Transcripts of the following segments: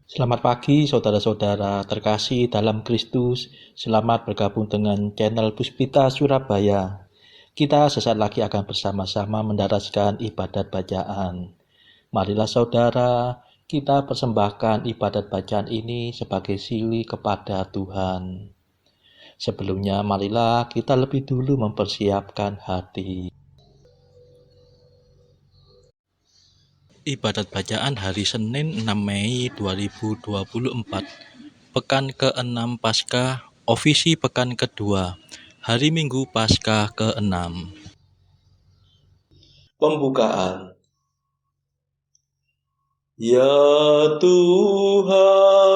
Selamat pagi saudara-saudara terkasih dalam Kristus. Selamat bergabung dengan channel Puspita Surabaya. Kita sesaat lagi akan bersama-sama mendaraskan ibadat bacaan. Marilah saudara, kita persembahkan ibadat bacaan ini sebagai sili kepada Tuhan. Sebelumnya marilah kita lebih dulu mempersiapkan hati. Ibadat bacaan hari Senin 6 Mei 2024, Pekan ke-6 Paskah, Ofisi Pekan kedua, Hari Minggu Paskah ke-6. Pembukaan. Ya Tuhan,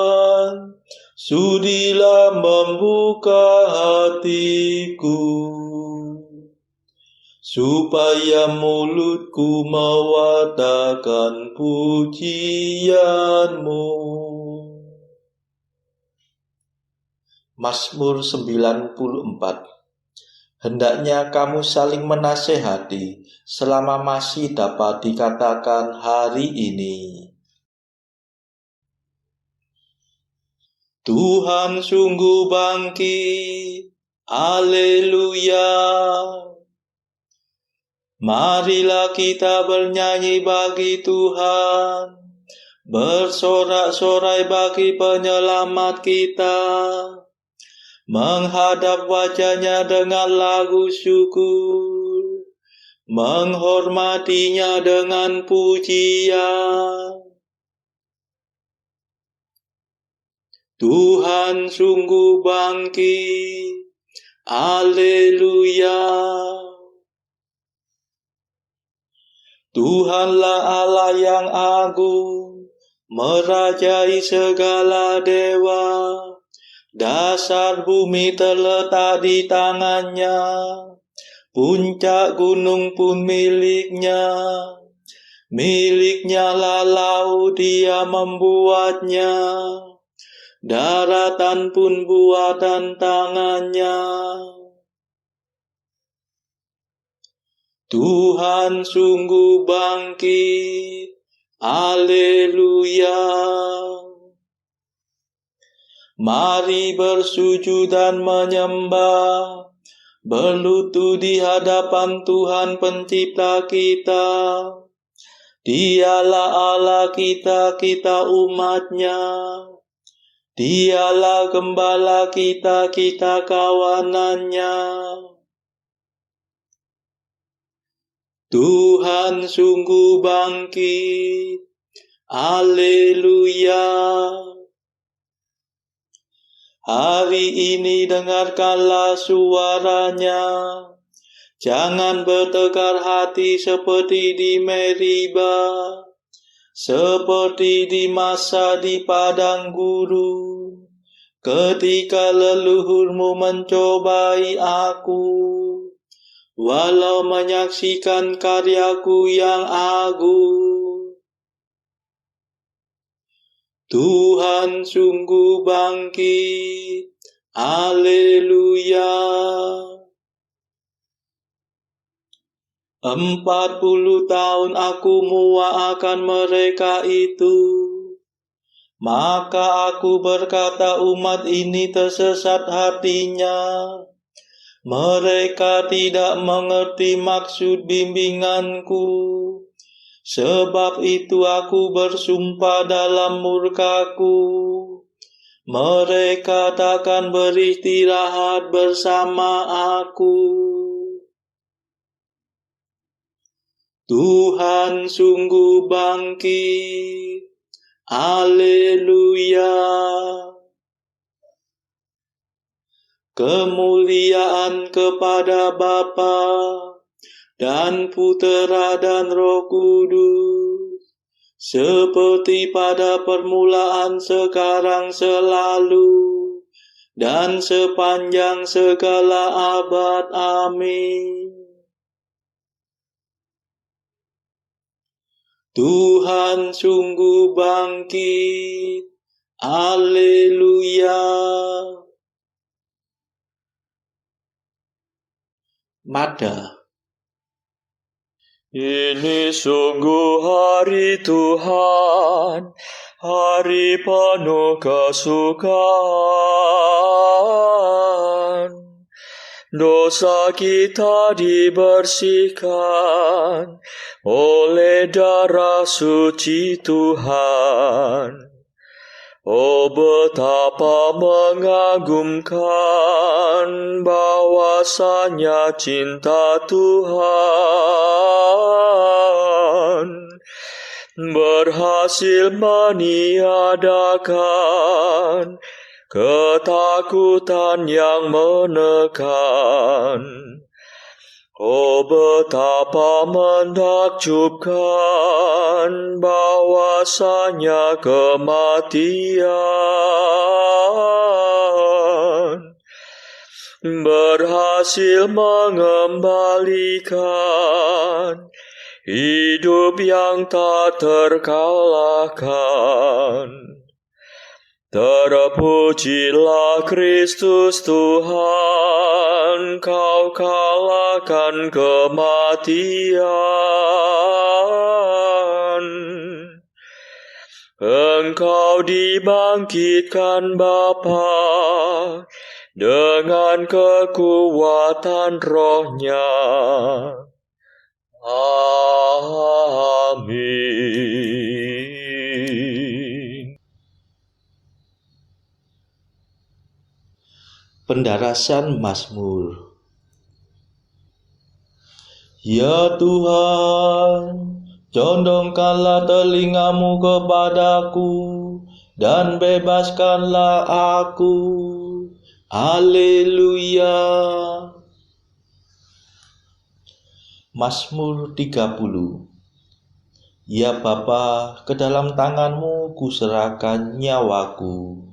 sudilah membuka hatiku, supaya mulutku mewartakan pujian-Mu. Mazmur 94. Hendaknya kamu saling menasehati selama masih dapat dikatakan hari ini. Tuhan sungguh bangkit, haleluya. Marilah kita bernyanyi bagi Tuhan, bersorak-sorai bagi penyelamat kita, menghadap wajah-Nya dengan lagu syukur, menghormatinya dengan pujian. Tuhan sungguh bangkit, haleluya. Tuhanlah Allah yang agung, merajai segala dewa. Dasar bumi terletak di tangan-Nya, puncak gunung pun milik-Nya. Milik-Nya lah laut, Dia membuatnya, daratan pun buatan tangan-Nya. Tuhan sungguh bangkit, haleluya. Mari bersujud dan menyembah, berlutut di hadapan Tuhan pencipta kita. Dialah Allah kita, kita umat-Nya. Dialah gembala kita, kita kawanan-Nya. Tuhan sungguh bangkit, haleluya. Hari ini dengarkanlah suara-Nya. Jangan bertegar hati seperti di Meriba, seperti di masa di padang gurun, ketika leluhurmu mencobai aku, walau menyaksikan karyaku yang agung. Tuhan sungguh bangkit, haleluya. 40 tahun aku muak akan mereka itu. Maka aku berkata, umat ini tersesat hatinya. Mereka tidak mengerti maksud bimbinganku. Sebab itu aku bersumpah dalam murkaku, mereka takkan beristirahat bersama aku. Tuhan sungguh bangkit, haleluya. Kemuliaan kepada Bapa dan Putera dan Roh Kudus, seperti pada permulaan, sekarang, selalu, dan sepanjang segala abad. Amin. Tuhan sungguh bangkit, haleluya. Mada. Ini sungguh hari Tuhan, hari penuh kesukaan. Dosa kita dibersihkan oleh darah suci Tuhan. Oh, betapa mengagumkan bahwasanya cinta Tuhan berhasil meniadakan ketakutan yang menekan. Oh, betapa menakjubkan bahwasanya kematian berhasil mengembalikan hidup yang tak terkalahkan. Terpujilah Kristus Tuhan, Kau kalahkan kematian. Engkau dibangkitkan Bapa dengan kekuatan Roh-Nya. Amin. Pendarasan Mazmur. Ya Tuhan, condongkanlah telingamu kepadaku dan bebaskanlah aku. Haleluya. Mazmur 30. Ya Bapa, ke dalam tanganmu kuserahkan nyawaku.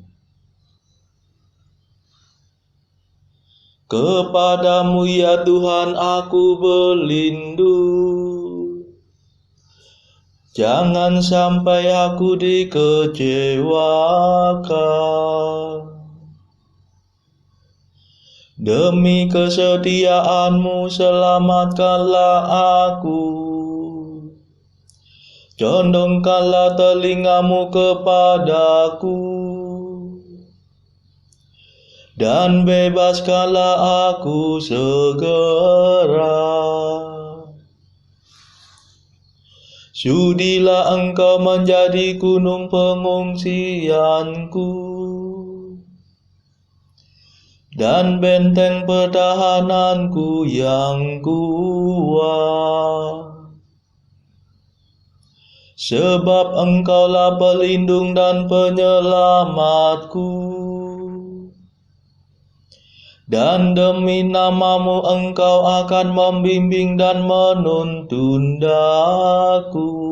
Kepadamu ya Tuhan aku berlindung. Jangan sampai aku dikecewakan. Demi kesetiaanmu selamatkanlah aku. Condongkanlah telingamu kepadaku. Dan bebaskanlah aku segera. Sudilah Engkau menjadi gunung pengungsianku dan benteng pertahananku yang kuat. Sebab Engkaulah pelindung dan penyelamatku. Dan demi namamu Engkau akan membimbing dan menuntun daku.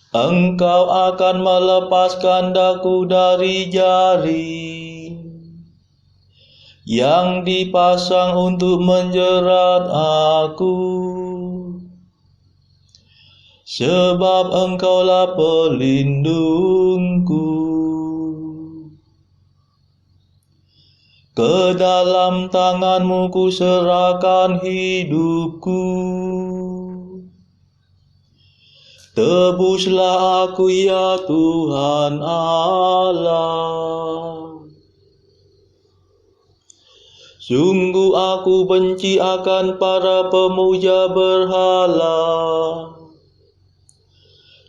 Engkau akan melepaskan daku dari jaring yang dipasang untuk menjerat aku. Sebab Engkaulah pelindungku. Ke dalam tanganmu kuserahkan hidupku. Tebuslah aku ya Tuhan Allah. Sungguh aku benci akan para pemuja berhala.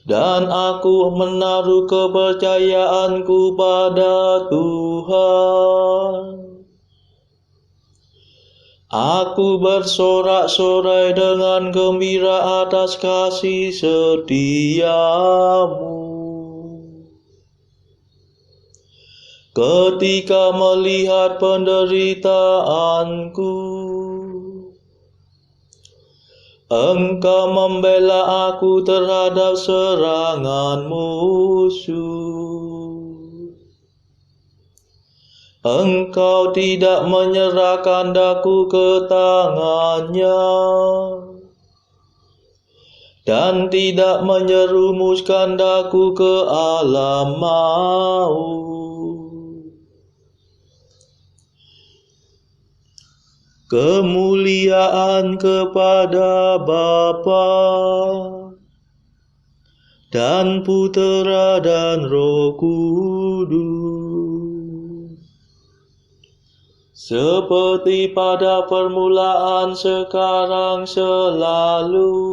Dan aku menaruh kepercayaanku pada Tuhan. Aku bersorak-sorai dengan gembira atas kasih setiamu. Ketika melihat penderitaanku, Engkau membela aku terhadap serangan musuh. Engkau tidak menyerahkan daku ke tangannya, dan tidak menyerumuskan daku ke alam maut. Kemuliaan kepada Bapa dan Putera dan Roh Kudus, seperti pada permulaan, sekarang, selalu,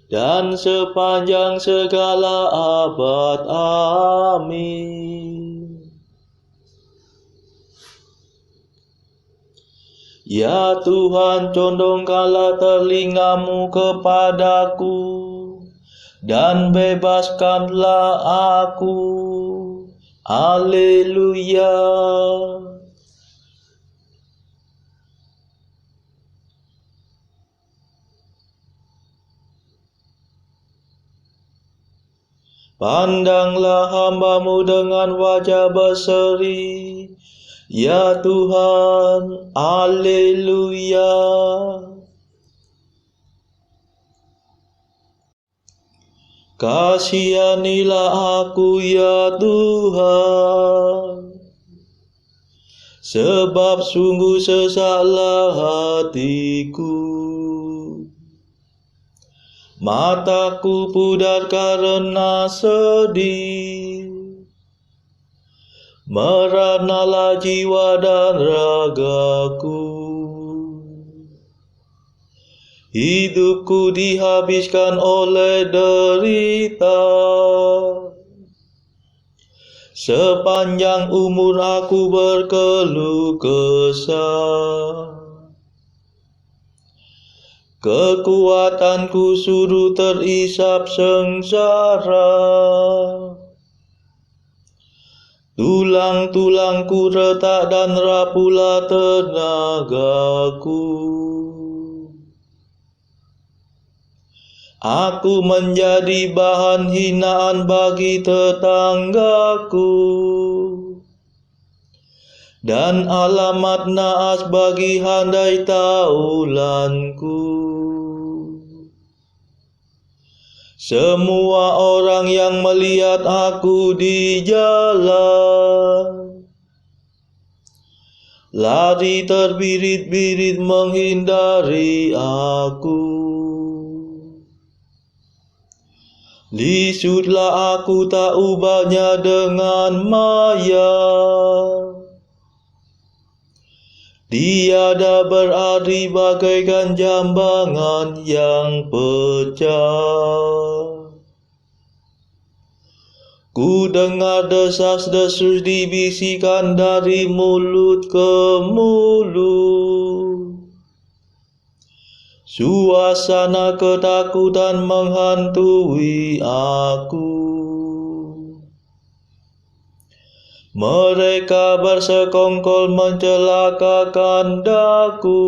dan sepanjang segala abad. Amin. Ya Tuhan, condongkanlah telingamu kepadaku, dan bebaskanlah aku. Haleluya. Pandanglah hamba-Mu dengan wajah berseri, ya Tuhan. Haleluya. Kasihanilah aku, ya Tuhan, sebab sungguh sesaklah hatiku. Mataku pudar karena sedih, meranalah jiwa dan ragaku. Hidupku dihabiskan oleh derita, sepanjang umur aku berkeluh kesah. Kekuatanku suruh terisap sengsara, tulang-tulangku retak dan rapuhlah tenagaku. Aku menjadi bahan hinaan bagi tetanggaku, dan alamat naas bagi handai taulanku. Semua orang yang melihat aku di jalan lari terbirit-birit menghindari aku. Lisutlah aku tak ubahnya dengan maya, tiada berarti bagaikan jambangan yang pecah. Ku dengar desas-desus dibisikkan dari mulut ke mulut. Suasana ketakutan menghantui aku. Mereka bersekongkol mencelakakan daku,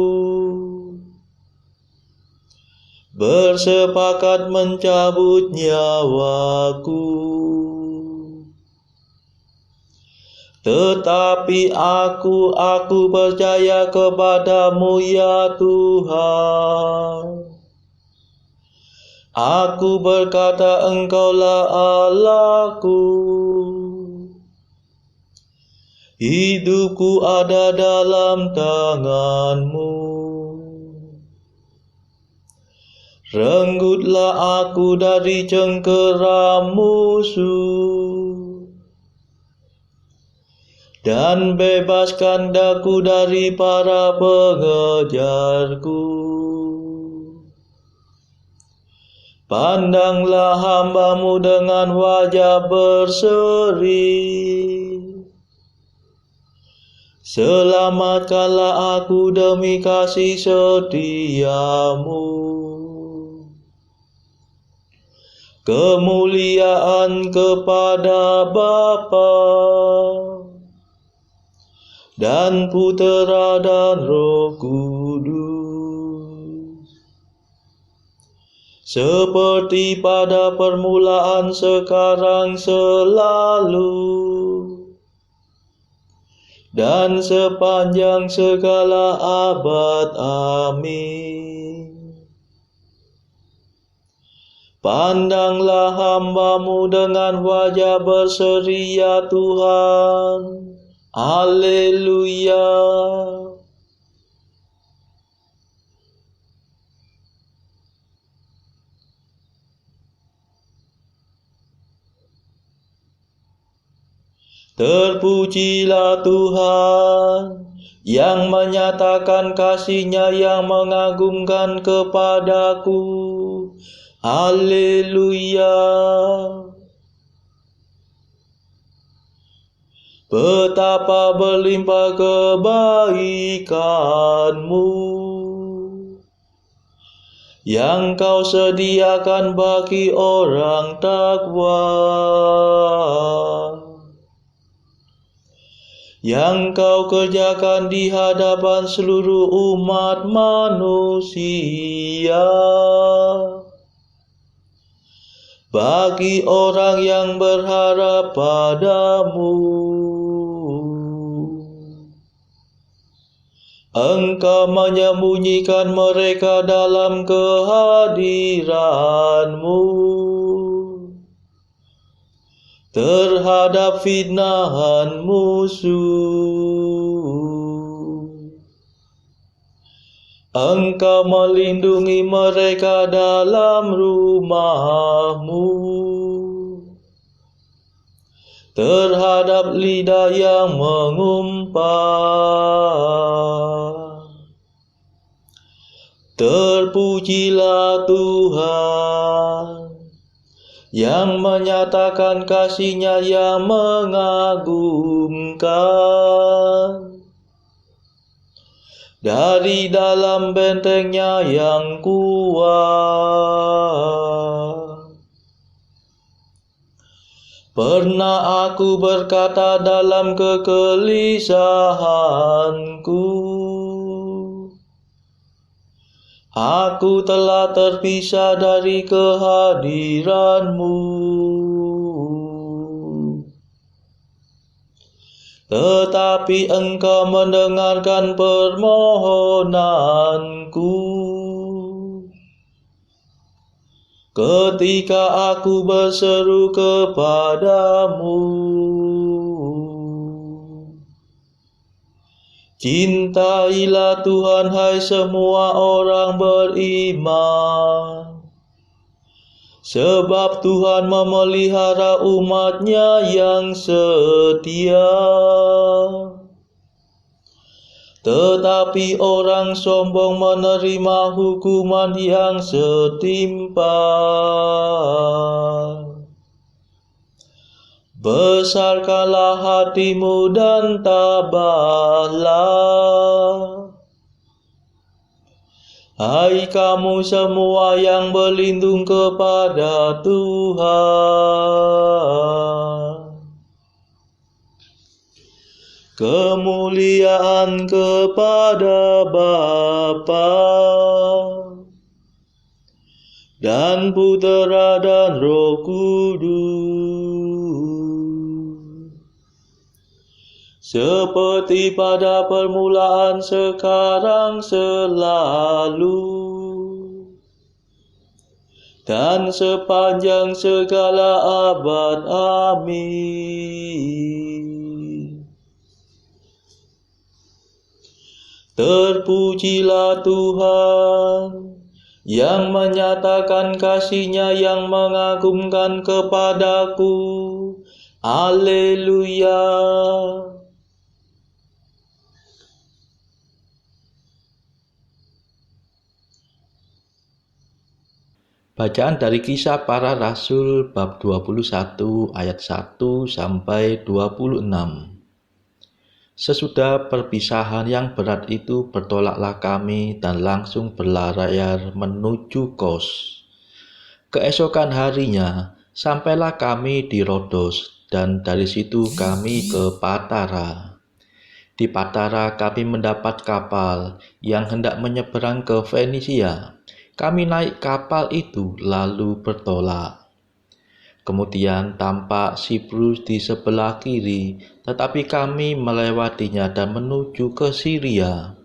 bersepakat mencabut nyawaku. Tetapi aku percaya kepada-Mu, ya Tuhan. Aku berkata, Engkaulah Allahku. Hidupku ada dalam tangan-Mu. Renggutlah aku dari cengkera musuh, dan bebaskan daku dari para pengejarku. Pandanglah hamba-Mu dengan wajah berseri, selamatkanlah aku demi kasih setia-Mu. Kemuliaan kepada Bapa dan Putera dan Roh Kudus, seperti pada permulaan, sekarang, selalu, dan sepanjang segala abad. Amin. Pandanglah hamba-Mu dengan wajah berseri, ya Tuhan. Haleluya. Terpujilah Tuhan yang menyatakan kasih-Nya yang mengagumkan kepadaku. Haleluya. Betapa berlimpah kebaikan-Mu yang Kau sediakan bagi orang takwa, yang Kau kerjakan di hadapan seluruh umat manusia, bagi orang yang berharap padamu. Engkau menyembunyikan mereka dalam kehadiran-Mu terhadap fitnahan musuh. Engkau melindungi mereka dalam rumah-Mu terhadap lidah yang mengumpat. Terpujilah Tuhan yang menyatakan kasih-Nya yang mengagumkan dari dalam benteng-Nya yang kuat. Pernah aku berkata dalam kegelisahanku, aku telah terpisah dari kehadiran-Mu. Tetapi Engkau mendengarkan permohonanku ketika aku berseru kepadamu. Cintailah Tuhan, hai semua orang beriman, sebab Tuhan memelihara umat-Nya yang setia. Tetapi orang sombong menerima hukuman yang setimpal. Besarkanlah hatimu dan tabahlah, hai kamu semua yang berlindung kepada Tuhan. Kemuliaan kepada Bapa dan Putera dan Roh Kudus, seperti pada permulaan, sekarang, selalu, dan sepanjang segala abad. Amin. Terpujilah Tuhan yang menyatakan kasih-Nya yang mengagumkan kepadaku. Haleluya. Bacaan dari Kisah Para Rasul bab 21 ayat 1 sampai 26. Sesudah perpisahan yang berat itu, bertolaklah kami dan langsung berlayar menuju Kos. Keesokan harinya sampailah kami di Rodos, dan dari situ kami ke Patara. Di Patara kami mendapat kapal yang hendak menyeberang ke Fenisia. Kami naik kapal itu lalu bertolak. Kemudian tampak Siprus di sebelah kiri, tetapi kami melewatinya dan menuju ke Syria.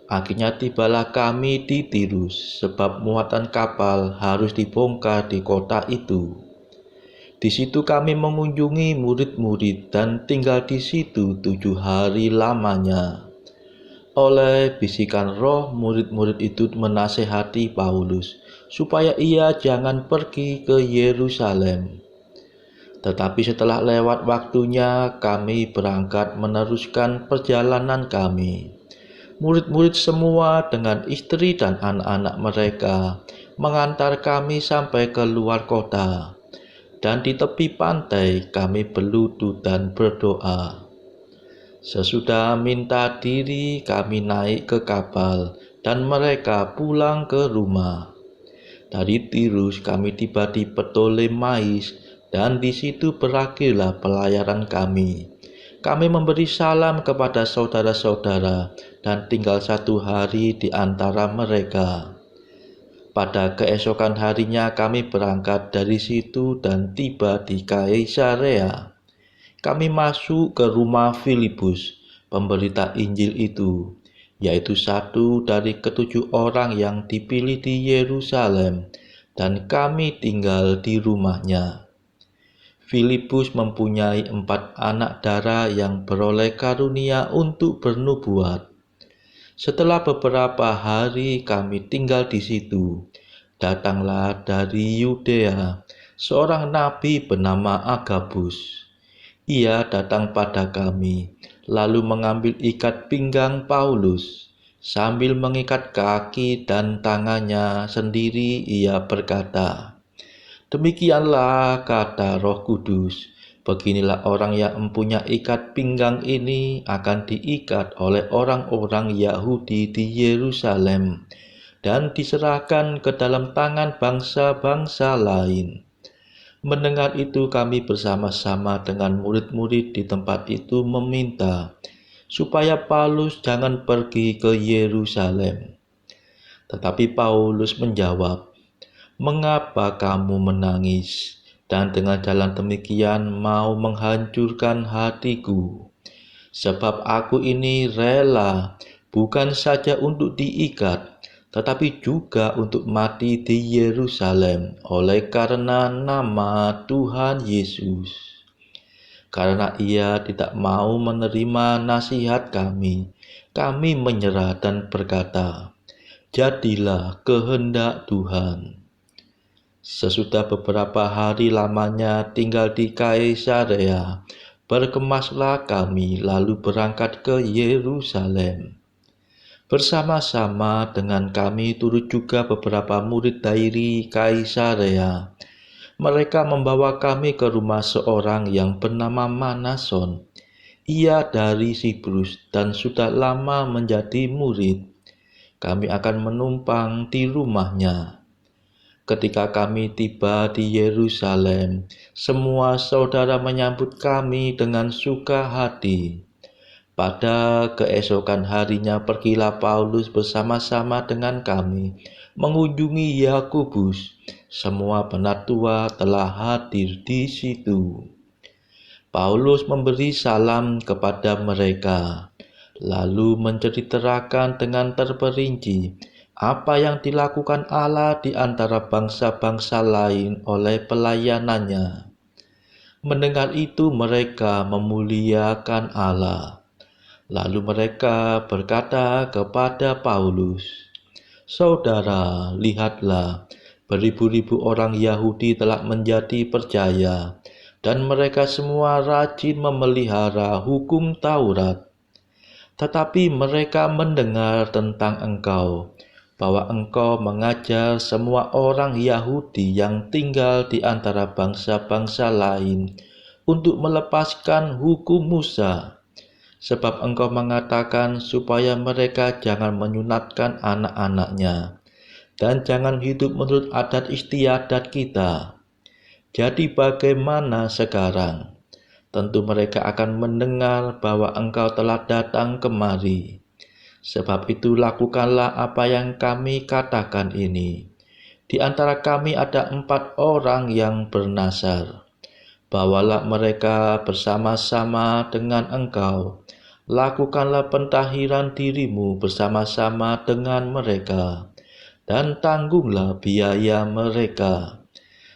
Akhirnya tibalah kami di Tirus, sebab muatan kapal harus dibongkar di kota itu. Di situ kami mengunjungi murid-murid dan tinggal di situ 7 hari lamanya. Oleh bisikan roh, murid-murid itu menasehati Paulus supaya ia jangan pergi ke Yerusalem. Tetapi setelah lewat waktunya, kami berangkat meneruskan perjalanan kami. Murid-murid semua dengan istri dan anak-anak mereka mengantar kami sampai ke luar kota. Dan di tepi pantai kami berlutut dan berdoa. Sesudah minta diri, kami naik ke kapal dan mereka pulang ke rumah. Dari Tirus kami tiba di Ptolemais dan di situ berakhirlah pelayaran kami. Kami memberi salam kepada saudara-saudara dan tinggal 1 hari di antara mereka. Pada keesokan harinya kami berangkat dari situ dan tiba di Kaisarea. Kami masuk ke rumah Filipus, pemberita Injil itu, yaitu satu dari ke-7 orang yang dipilih di Yerusalem, dan kami tinggal di rumahnya. Filipus mempunyai 4 anak dara yang beroleh karunia untuk bernubuat. Setelah beberapa hari kami tinggal di situ, datanglah dari Yudea seorang nabi bernama Agabus. Ia datang pada kami, lalu mengambil ikat pinggang Paulus. Sambil mengikat kaki dan tangannya sendiri, ia berkata, "Demikianlah kata Roh Kudus, beginilah orang yang mempunyai ikat pinggang ini akan diikat oleh orang-orang Yahudi di Yerusalem dan diserahkan ke dalam tangan bangsa-bangsa lain." Mendengar itu kami bersama-sama dengan murid-murid di tempat itu meminta supaya Paulus jangan pergi ke Yerusalem. Tetapi Paulus menjawab, "Mengapa kamu menangis dan dengan jalan demikian mau menghancurkan hatiku? Sebab aku ini rela bukan saja untuk diikat, tetapi juga untuk mati di Yerusalem oleh karena nama Tuhan Yesus." Karena ia tidak mau menerima nasihat kami menyerah dan berkata, "Jadilah kehendak Tuhan." Sesudah beberapa hari lamanya tinggal di Kaisarea, berkemaslah kami lalu berangkat ke Yerusalem. Bersama-sama dengan kami turut juga beberapa murid dari Kaisarea. Mereka membawa kami ke rumah seorang yang bernama Manason. Ia dari Siprus dan sudah lama menjadi murid. Kami akan menumpang di rumahnya. Ketika kami tiba di Yerusalem, semua saudara menyambut kami dengan suka hati. Pada keesokan harinya pergilah Paulus bersama-sama dengan kami mengunjungi Yakobus. Semua penatua telah hadir di situ. Paulus memberi salam kepada mereka, lalu menceritakan dengan terperinci apa yang dilakukan Allah di antara bangsa-bangsa lain oleh pelayanannya. Mendengar itu mereka memuliakan Allah. Lalu mereka berkata kepada Paulus, "Saudara, lihatlah, beribu-ribu orang Yahudi telah menjadi percaya, dan mereka semua rajin memelihara hukum Taurat. Tetapi mereka mendengar tentang engkau, bahwa engkau mengajar semua orang Yahudi yang tinggal di antara bangsa-bangsa lain untuk melepaskan hukum Musa. Sebab engkau mengatakan supaya mereka jangan menyunatkan anak-anaknya, dan jangan hidup menurut adat istiadat kita. Jadi bagaimana sekarang? Tentu mereka akan mendengar bahwa engkau telah datang kemari. Sebab itu lakukanlah apa yang kami katakan ini. Di antara kami ada 4 orang yang bernasar. Bawalah mereka bersama-sama dengan engkau. Lakukanlah pentahiran dirimu bersama-sama dengan mereka, dan tanggunglah biaya mereka,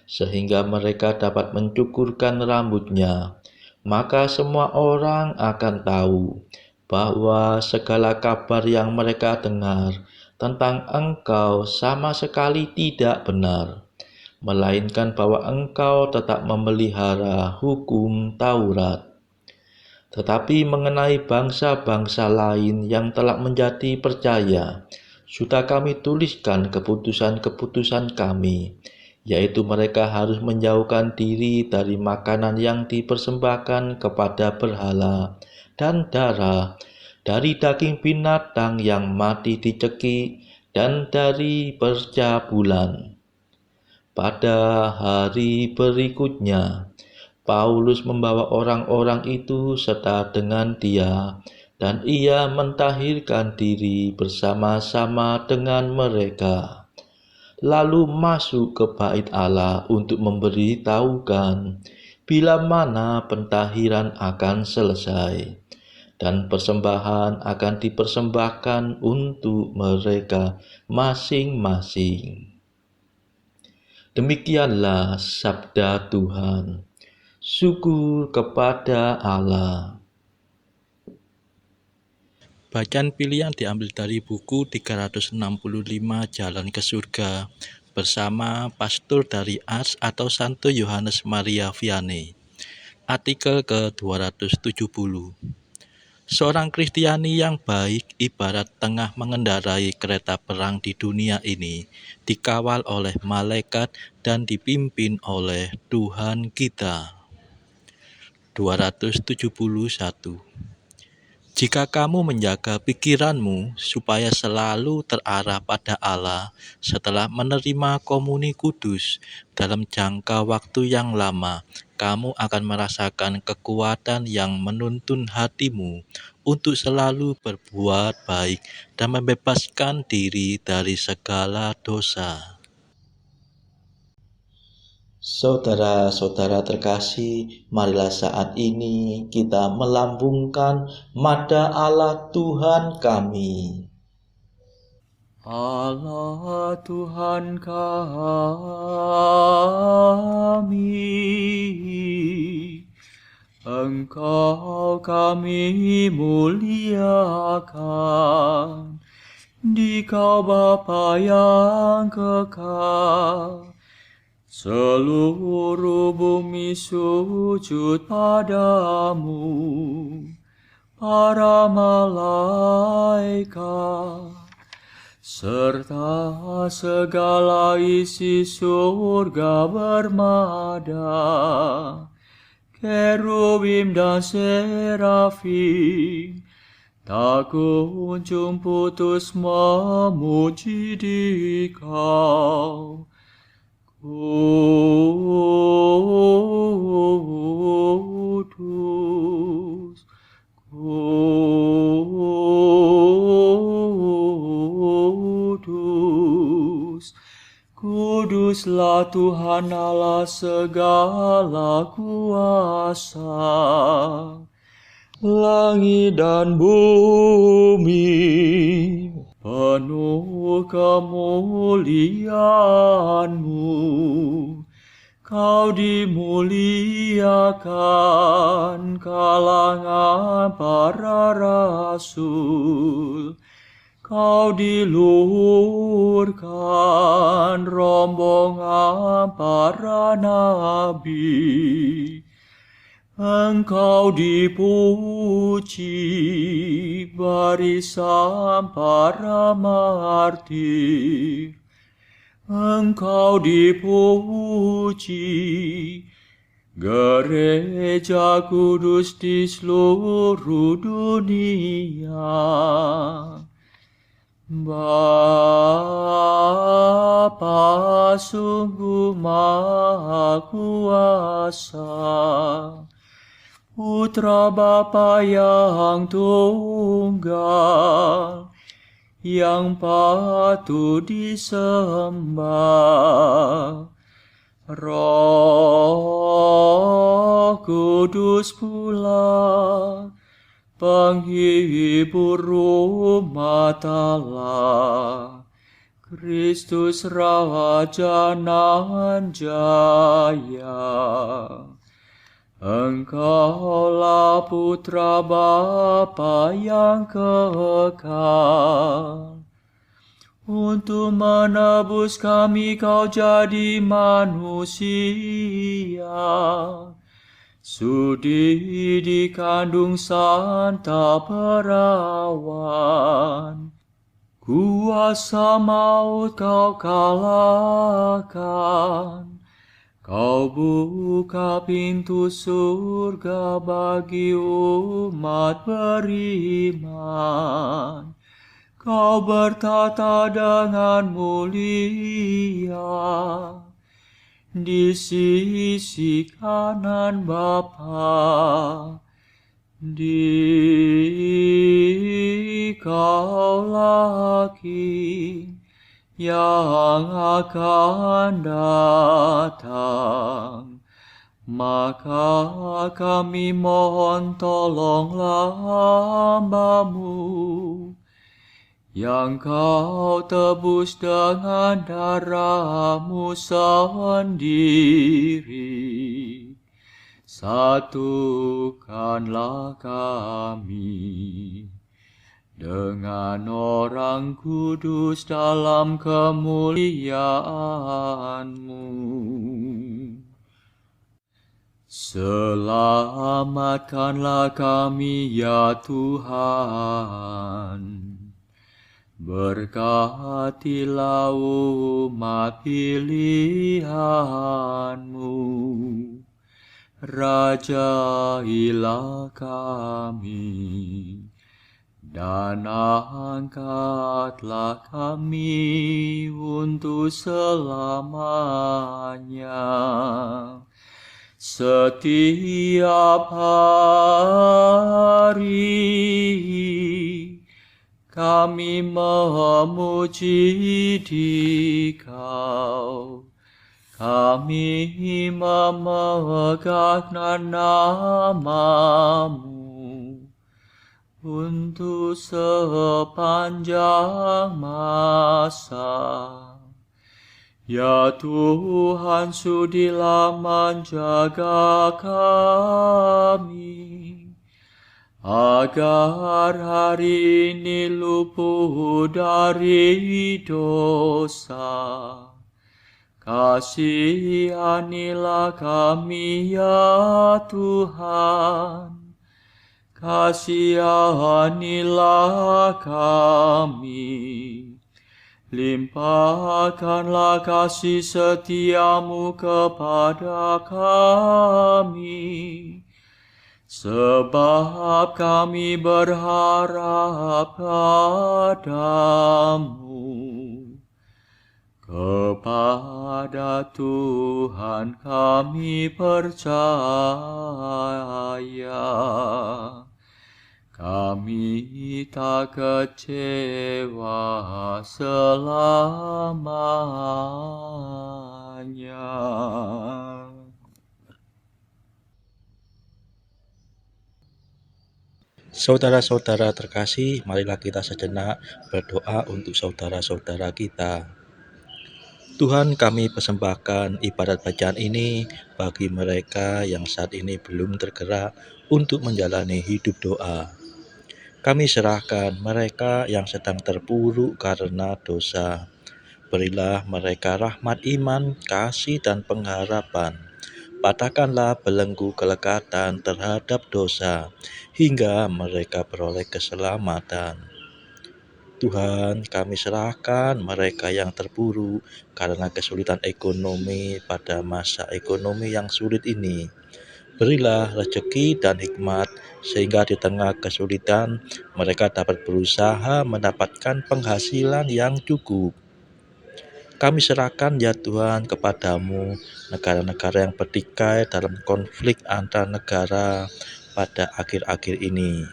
sehingga mereka dapat mencukurkan rambutnya. Maka semua orang akan tahu bahwa segala kabar yang mereka dengar tentang engkau sama sekali tidak benar. melainkan bahwa engkau tetap memelihara hukum Taurat. Tetapi mengenai bangsa-bangsa lain yang telah menjadi percaya, sudah kami tuliskan keputusan-keputusan kami, yaitu mereka harus menjauhkan diri dari makanan yang dipersembahkan kepada berhala dan darah, dari daging binatang yang mati dicekik, dan dari percabulan. Pada hari berikutnya, Paulus membawa orang-orang itu serta dengan dia, dan ia mentahirkan diri bersama-sama dengan mereka. Lalu masuk ke bait Allah untuk memberitahukan bila mana pentahiran akan selesai, dan persembahan akan dipersembahkan untuk mereka masing-masing. Demikianlah sabda Tuhan. Syukur kepada Allah. Bacaan pilihan diambil dari buku 365 Jalan ke Surga bersama pastor dari Ars atau Santo Yohanes Maria Vianney. Artikel ke-270. Seorang Kristiani yang baik ibarat tengah mengendarai kereta perang di dunia ini, dikawal oleh malaikat dan dipimpin oleh Tuhan kita. 271. Jika kamu menjaga pikiranmu supaya selalu terarah pada Allah setelah menerima komuni kudus dalam jangka waktu yang lama, kamu akan merasakan kekuatan yang menuntun hatimu untuk selalu berbuat baik dan membebaskan diri dari segala dosa. Saudara-saudara terkasih, marilah saat ini kita melambungkan nada Allah Tuhan kami. Allah Tuhan kami, Engkau kami muliakan, Dikau Bapa yang kekal. Seluruh bumi sujud padamu, para malaikat, serta segala isi surga bermada, kerubim dan serafim, tak kunjung putus memuji Dikau. Kudus, kudus, kuduslah Tuhan Allah segala kuasa. Langit dan bumi penuh kemuliaan-Mu. Kau dimuliakan kalangan para rasul. Kau diluhurkan rombongan para nabi. Engkau dipuji barisan para martir. Engkau dipuji gereja kudus di seluruh dunia. Bapa sungguh Maha Kuasa, Putra Bapa yang tunggal, yang patut disembah. Roh Kudus pula, penghibur umat Allah, Kristus Raja nan jaya. Engkaulah Putra Bapa yang kekal. untuk menebus kami kau jadi manusia. Sudi dikandung Santa Perawan, kuasa maut kau kalahkan. Kau buka pintu surga bagi umat beriman. Kau bertata dengan mulia di sisi kanan Bapa. Dikaulah yang akan datang, maka kami mohon tolonglah hamba-Mu yang kau tebus dengan darah-Mu sendiri. Satukanlah kami dengan orang kudus dalam kemuliaan-Mu. Selamatkanlah kami ya Tuhan. Berkatilah umat pilihan-Mu. Rajailah kami dan angkatlah kami untuk selamanya. Setiap hari kami memuji Dikau, kami memegang nama-Mu untuk sepanjang masa. Ya Tuhan, sudilah menjaga kami, agar hari ini luput dari dosa. Kasihanilah kami ya Tuhan, kasihanilah kami. Limpahkanlah kasih setia-Mu kepada kami, sebab kami berharap padamu. Kepada Tuhan kami percaya, kami tak kecewa selamanya. Saudara-saudara terkasih, marilah kita sejenak berdoa untuk saudara-saudara kita. Tuhan, kami persembahkan ibadat bacaan ini bagi mereka yang saat ini belum tergerak untuk menjalani hidup doa. Kami serahkan mereka yang sedang terpuruk karena dosa. Berilah mereka rahmat iman, kasih, dan pengharapan. Patahkanlah belenggu kelekatan terhadap dosa, hingga mereka beroleh keselamatan. Tuhan, kami serahkan mereka yang terpuruk karena kesulitan ekonomi pada masa ekonomi yang sulit ini. Berilah rezeki dan hikmat, sehingga di tengah kesulitan mereka dapat berusaha mendapatkan penghasilan yang cukup. Kami serahkan ya Tuhan kepadamu negara-negara yang bertikai dalam konflik antar negara pada akhir-akhir ini.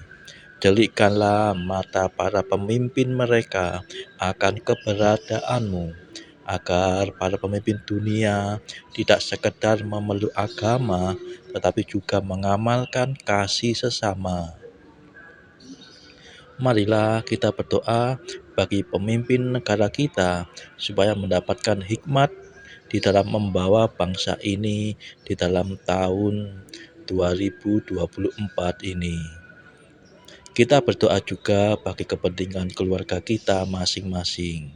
Delikkanlah mata para pemimpin mereka akan keberadaan-Mu, agar para pemimpin dunia tidak sekedar memeluk agama, tetapi juga mengamalkan kasih sesama. Marilah kita berdoa bagi pemimpin negara kita, supaya mendapatkan hikmat di dalam membawa bangsa ini di dalam tahun 2024 ini. Kita berdoa juga bagi kepentingan keluarga kita masing-masing.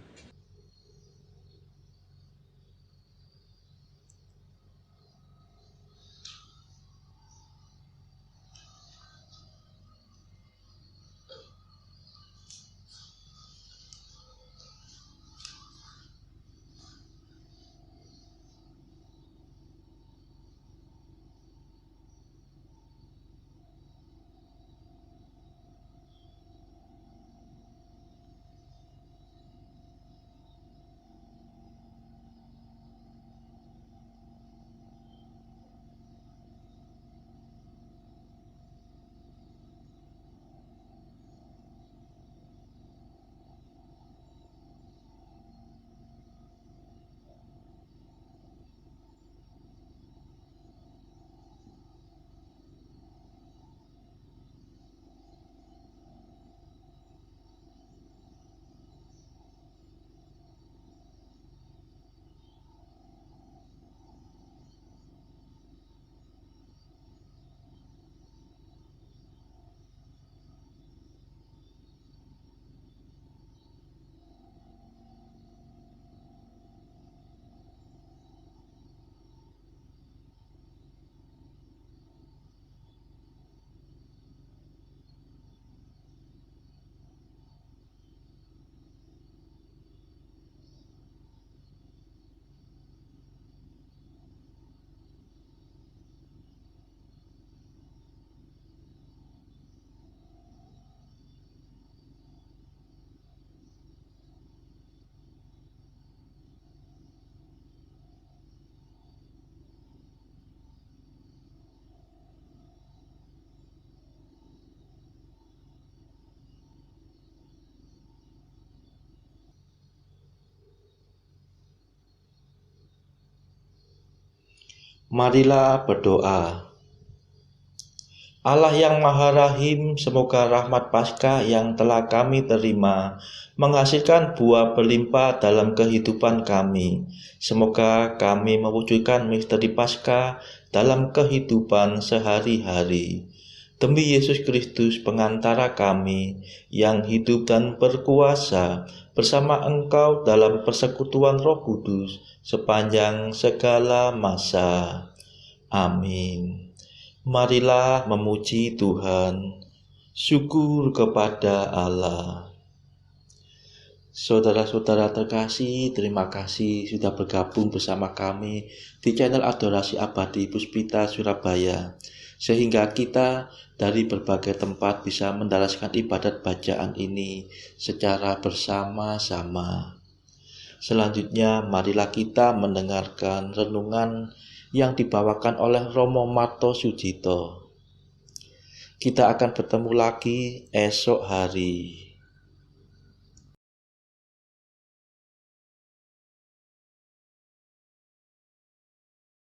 Marilah berdoa. Allah yang Maha Rahim, semoga rahmat Paskah yang telah kami terima menghasilkan buah berlimpah dalam kehidupan kami. Semoga kami mewujudkan misteri Paskah dalam kehidupan sehari-hari. Demi Yesus Kristus pengantara kami yang hidup dan berkuasa bersama Engkau dalam persekutuan Roh Kudus sepanjang segala masa. Amin. Marilah memuji Tuhan. Syukur kepada Allah. Saudara-saudara terkasih, terima kasih sudah bergabung bersama kami di channel Adorasi Abadi Puspita Surabaya, sehingga kita dari berbagai tempat bisa mendaraskan ibadat bacaan ini secara bersama-sama. Selanjutnya, marilah kita mendengarkan renungan yang dibawakan oleh Romo Marto Sujito. Kita akan bertemu lagi esok hari.